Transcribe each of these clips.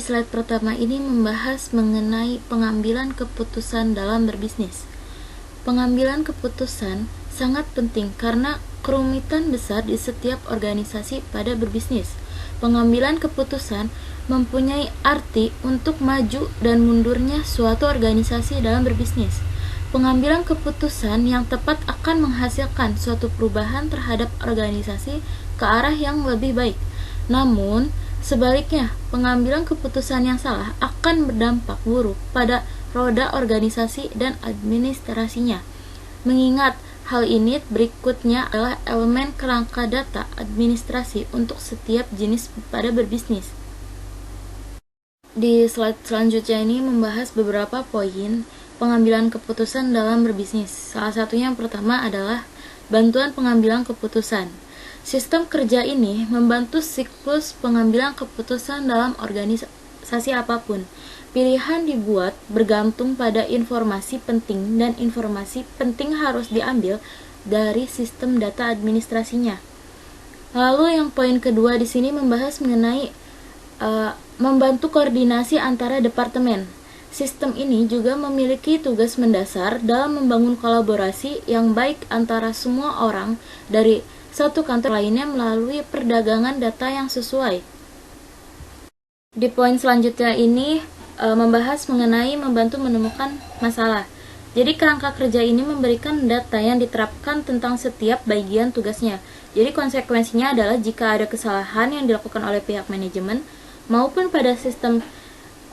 slide pertama ini membahas mengenai pengambilan keputusan dalam berbisnis. Pengambilan keputusan sangat penting karena kerumitan besar di setiap organisasi pada berbisnis. Pengambilan keputusan mempunyai arti untuk maju dan mundurnya suatu organisasi dalam berbisnis. Pengambilan keputusan yang tepat akan menghasilkan suatu perubahan terhadap organisasi ke arah yang lebih baik. Namun, sebaliknya, pengambilan keputusan yang salah akan berdampak buruk pada roda organisasi dan administrasinya. Mengingat hal ini, berikutnya adalah elemen kerangka data administrasi untuk setiap jenis pada berbisnis. Di slide selanjutnya ini membahas beberapa poin pengambilan keputusan dalam berbisnis. Salah satunya yang pertama adalah bantuan pengambilan keputusan. Sistem kerja ini membantu siklus pengambilan keputusan dalam organisasi apapun. Pilihan dibuat bergantung pada informasi penting dan informasi penting harus diambil dari sistem data administrasinya. Lalu yang poin kedua di sini membahas mengenai membantu koordinasi antara departemen. Sistem ini juga memiliki tugas mendasar dalam membangun kolaborasi yang baik antara semua orang dari satu kantor lainnya melalui perdagangan data yang sesuai. Di poin selanjutnya ini membahas mengenai membantu menemukan masalah. Jadi kerangka kerja ini memberikan data yang diterapkan tentang setiap bagian tugasnya. Jadi konsekuensinya adalah jika ada kesalahan yang dilakukan oleh pihak manajemen maupun pada sistem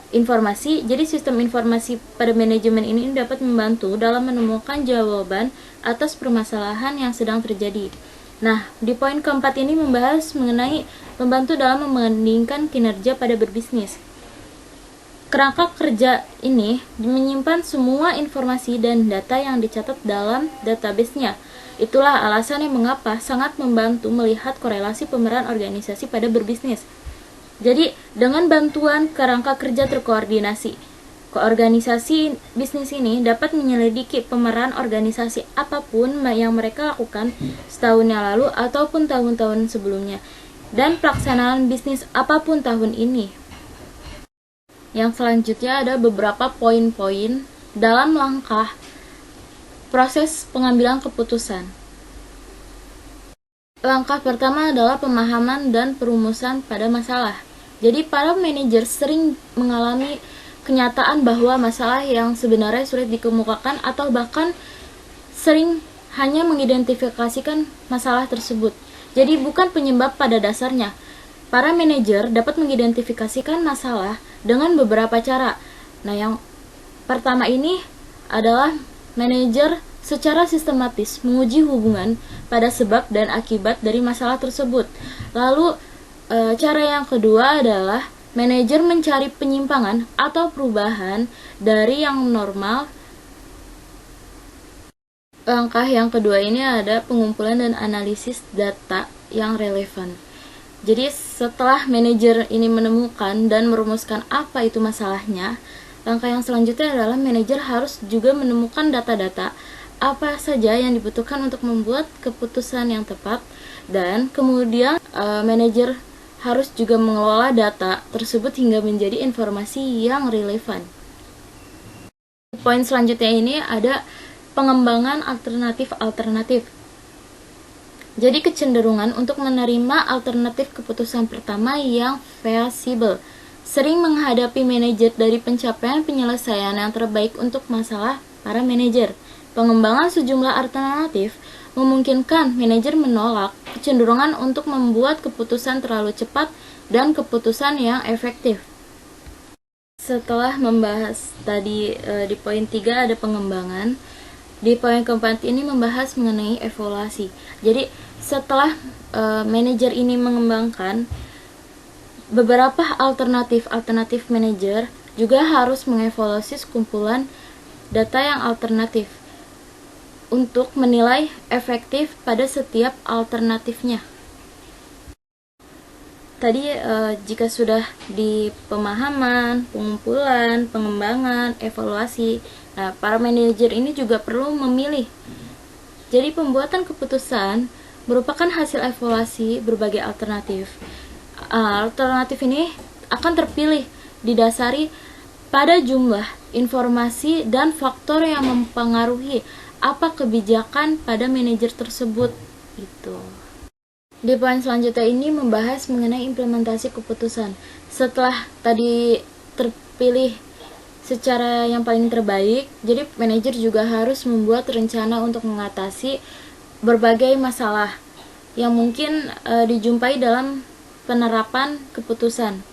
informasi, jadi sistem informasi pada manajemen ini dapat membantu dalam menemukan jawaban atas permasalahan yang sedang terjadi. Nah, di poin keempat ini membahas mengenai membantu dalam membandingkan kinerja pada berbisnis. Kerangka kerja ini menyimpan semua informasi dan data yang dicatat dalam database-nya. Itulah alasannya mengapa sangat membantu melihat korelasi pemeran organisasi pada berbisnis. Jadi, dengan bantuan kerangka kerja terkoordinasi, organisasi bisnis ini dapat menyelidiki pemeran organisasi apapun yang mereka lakukan setahun yang lalu ataupun tahun-tahun sebelumnya, dan pelaksanaan bisnis apapun tahun ini. Yang selanjutnya ada beberapa poin-poin dalam langkah proses pengambilan keputusan. Langkah pertama adalah pemahaman dan perumusan pada masalah. Jadi para manajer sering mengalami kenyataan bahwa masalah yang sebenarnya sulit dikemukakan atau bahkan sering hanya mengidentifikasikan masalah tersebut. Jadi bukan penyebab pada dasarnya. Para manajer dapat mengidentifikasikan masalah dengan beberapa cara. Nah, yang pertama ini adalah manajer secara sistematis menguji hubungan pada sebab dan akibat dari masalah tersebut. Lalu, cara yang kedua adalah manajer mencari penyimpangan atau perubahan dari yang normal. Langkah yang kedua ini ada pengumpulan dan analisis data yang relevan. Jadi, setelah manajer ini menemukan dan merumuskan apa itu masalahnya, langkah yang selanjutnya adalah manajer harus juga menemukan data-data apa saja yang dibutuhkan untuk membuat keputusan yang tepat, dan kemudian manajer harus juga mengelola data tersebut hingga menjadi informasi yang relevan. Poin selanjutnya ini ada pengembangan alternatif-alternatif. Jadi kecenderungan untuk menerima alternatif keputusan pertama yang feasible sering menghadapi manajer dari pencapaian penyelesaian yang terbaik untuk masalah para manajer. Pengembangan sejumlah alternatif memungkinkan manajer menolak kecenderungan untuk membuat keputusan terlalu cepat dan keputusan yang efektif. Setelah membahas tadi di poin 3 ada pengembangan, di poin keempat ini membahas mengenai evaluasi. Jadi setelah manajer ini mengembangkan beberapa alternatif manajer juga harus mengevaluasi kumpulan data yang alternatif untuk menilai efektif pada setiap alternatifnya. Tadi jika sudah di pemahaman, pengumpulan, pengembangan, evaluasi, nah para manajer ini juga perlu memilih. Jadi pembuatan keputusan merupakan hasil evaluasi berbagai alternatif. Alternatif ini akan terpilih didasari pada jumlah informasi dan faktor yang mempengaruhi apa kebijakan pada manajer tersebut. Gitu. Di poin selanjutnya ini membahas mengenai implementasi keputusan. Setelah tadi terpilih secara yang paling terbaik, jadi manajer juga harus membuat rencana untuk mengatasi berbagai masalah yang mungkin dijumpai dalam penerapan keputusan.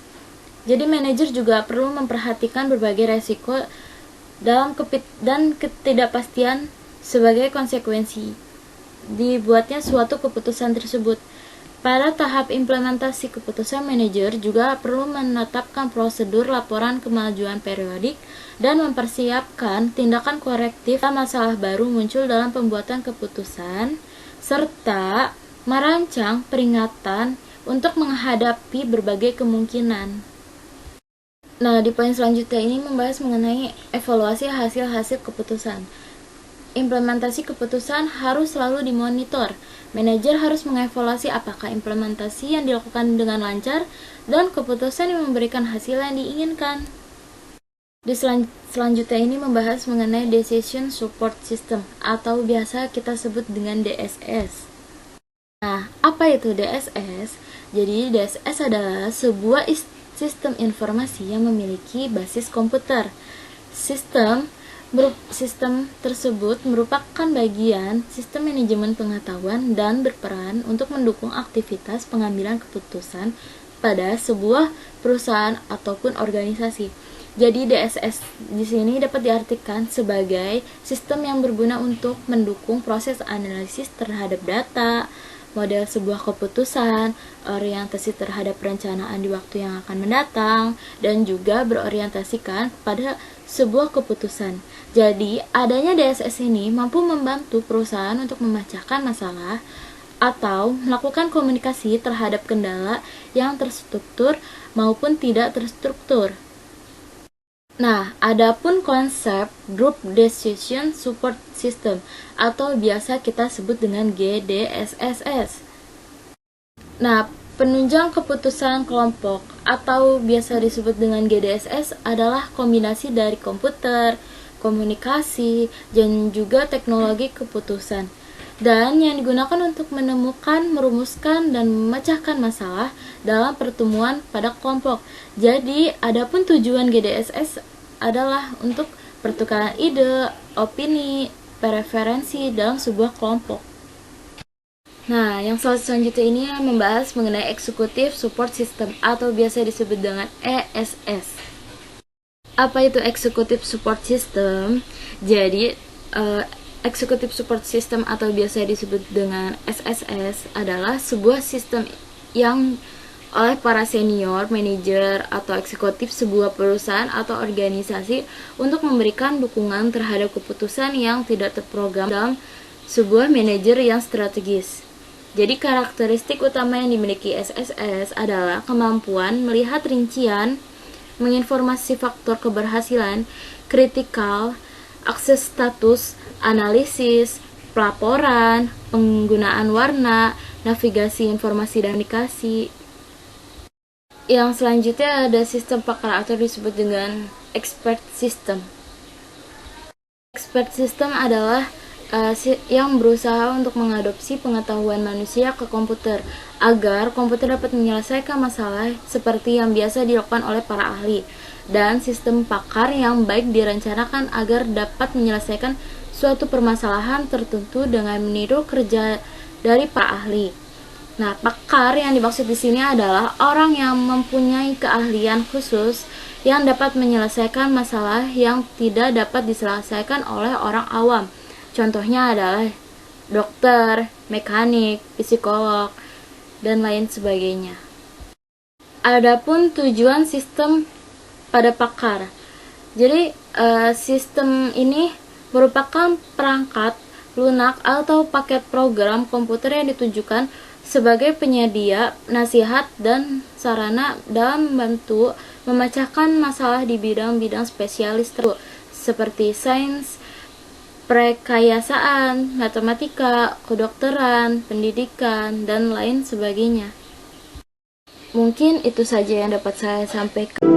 Jadi manajer juga perlu memperhatikan berbagai resiko dan ketidakpastian sebagai konsekuensi dibuatnya suatu keputusan tersebut. Pada tahap implementasi keputusan, manajer juga perlu menetapkan prosedur laporan kemajuan periodik dan mempersiapkan tindakan korektif jika masalah baru muncul dalam pembuatan keputusan, serta merancang peringatan untuk menghadapi berbagai kemungkinan. Nah, di poin selanjutnya ini membahas mengenai evaluasi hasil-hasil keputusan. Implementasi keputusan harus selalu dimonitor. Manajer harus mengevaluasi apakah implementasi yang dilakukan dengan lancar dan keputusan yang memberikan hasil yang diinginkan. Di selanjutnya ini membahas mengenai Decision Support System atau biasa kita sebut dengan DSS. Nah, apa itu DSS? Jadi DSS adalah sebuah sistem informasi yang memiliki basis komputer. Sistem tersebut merupakan bagian sistem manajemen pengetahuan dan berperan untuk mendukung aktivitas pengambilan keputusan pada sebuah perusahaan ataupun organisasi. Jadi DSS di sini dapat diartikan sebagai sistem yang berguna untuk mendukung proses analisis terhadap data, model sebuah keputusan, orientasi terhadap perencanaan di waktu yang akan mendatang, dan juga berorientasikan pada sebuah keputusan. Jadi, adanya DSS ini mampu membantu perusahaan untuk memecahkan masalah atau melakukan komunikasi terhadap kendala yang terstruktur maupun tidak terstruktur. Nah, adapun konsep Group Decision Support System atau biasa kita sebut dengan GDSSS. Nah, penunjang keputusan kelompok atau biasa disebut dengan GDSS adalah kombinasi dari komputer, komunikasi, dan juga teknologi keputusan. Dan yang digunakan untuk menemukan, merumuskan, dan memecahkan masalah dalam pertemuan pada kelompok. Jadi, adapun tujuan GDSS adalah untuk pertukaran ide, opini, preferensi dalam sebuah kelompok. Nah, yang selanjutnya ini membahas mengenai Executive Support System atau biasa disebut dengan ESS. Apa itu Executive Support System? Jadi, Executive Support System atau biasa disebut dengan SSS adalah sebuah sistem yang oleh para senior, manajer, atau eksekutif sebuah perusahaan atau organisasi untuk memberikan dukungan terhadap keputusan yang tidak terprogram dalam sebuah manajer yang strategis. Jadi karakteristik utama yang dimiliki SSS adalah kemampuan melihat rincian, menginformasi faktor keberhasilan, kritikal, akses status, analisis, pelaporan, penggunaan warna, navigasi informasi dan komunikasi. Yang selanjutnya ada sistem pakar atau disebut dengan expert system. Expert system adalah yang berusaha untuk mengadopsi pengetahuan manusia ke komputer agar komputer dapat menyelesaikan masalah seperti yang biasa dilakukan oleh para ahli, dan sistem pakar yang baik direncanakan agar dapat menyelesaikan suatu permasalahan tertentu dengan meniru kerja dari para ahli. Nah, pakar yang dimaksud di sini adalah orang yang mempunyai keahlian khusus yang dapat menyelesaikan masalah yang tidak dapat diselesaikan oleh orang awam. Contohnya adalah dokter, mekanik, psikolog, dan lain sebagainya. Adapun tujuan sistem pada pakar. Jadi, sistem ini merupakan perangkat lunak atau paket program komputer yang ditujukan sebagai penyedia nasihat dan sarana dalam membantu memecahkan masalah di bidang-bidang spesialis seperti sains, prekayasaan, matematika, kedokteran, pendidikan, dan lain sebagainya. Mungkin itu saja yang dapat saya sampaikan.